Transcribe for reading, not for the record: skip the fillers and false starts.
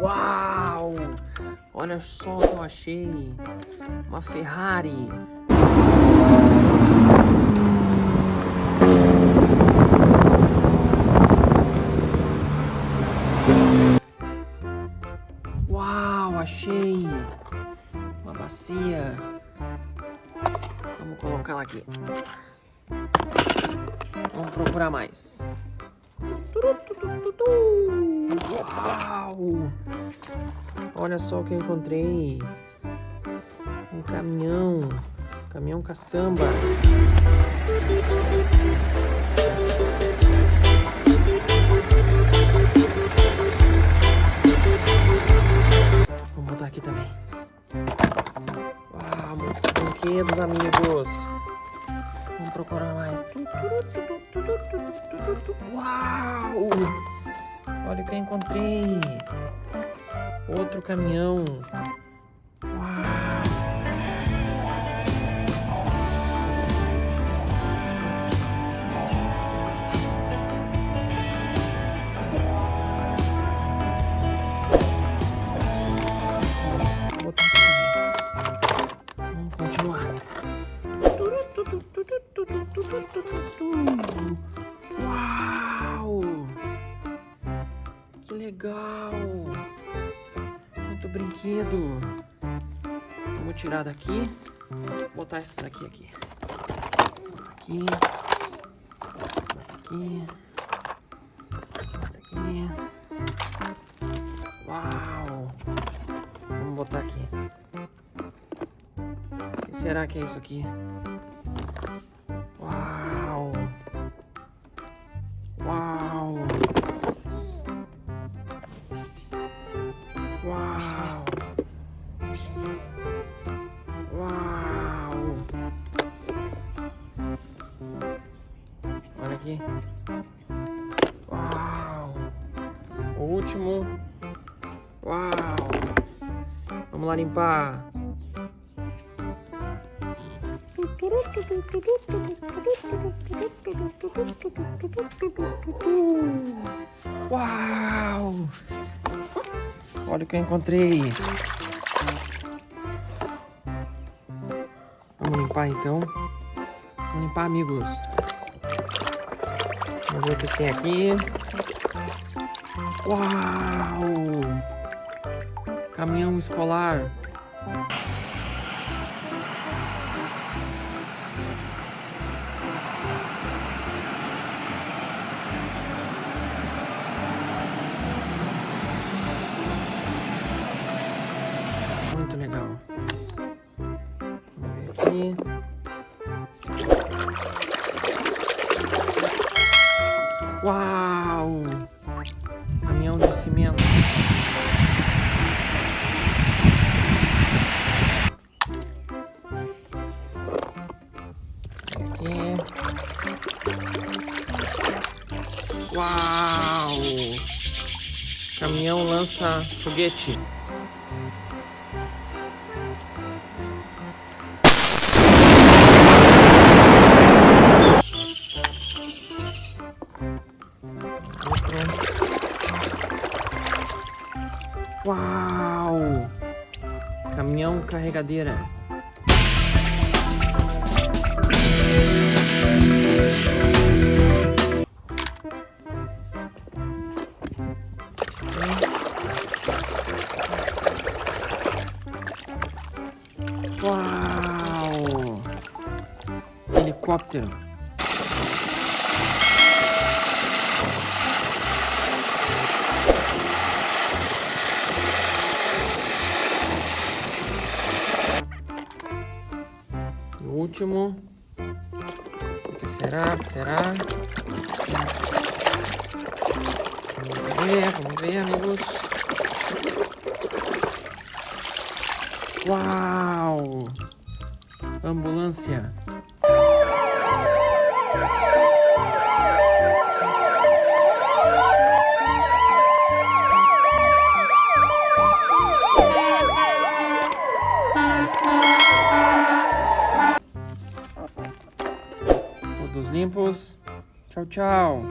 Uau! Olha só o que eu achei. Uma Ferrari. Uau, achei. Uma bacia. Vamos colocar ela aqui. Vamos procurar mais. Uau! Olha só o que eu encontrei. Um caminhão. Caminhão caçamba. Vamos botar aqui também. Uau, muitos brinquedos, amigos. Vamos procurar mais. Uau! Olha o que eu encontrei. Outro caminhão. Uau! Vou botar aqui também. Vamos continuar. Uau! Que legal! Muito brinquedo. Vamos tirar daqui. Botar esses aqui. Aqui. Aqui. Aqui. Uau! Vamos botar aqui. O que será que é isso aqui? Uau! Uau! Uau! Uau! Olha aqui. Uau! O último. Uau! Vamos lá limpar. Uau! Olha o que eu encontrei. Vamos limpar então. Vamos limpar, amigos. Vamos ver o que tem aqui. Uau! Caminhão escolar. Muito legal. Vamos ver aqui. Uau! Caminhão de cimento. Aqui. Uau! Caminhão lança foguete. Uau! Caminhão carregadeira. Uau! Helicopter. E o último. O que será? O que será? Vamos ver, amigos. Uau! Ambulância. Todos limpos. Tchau, tchau.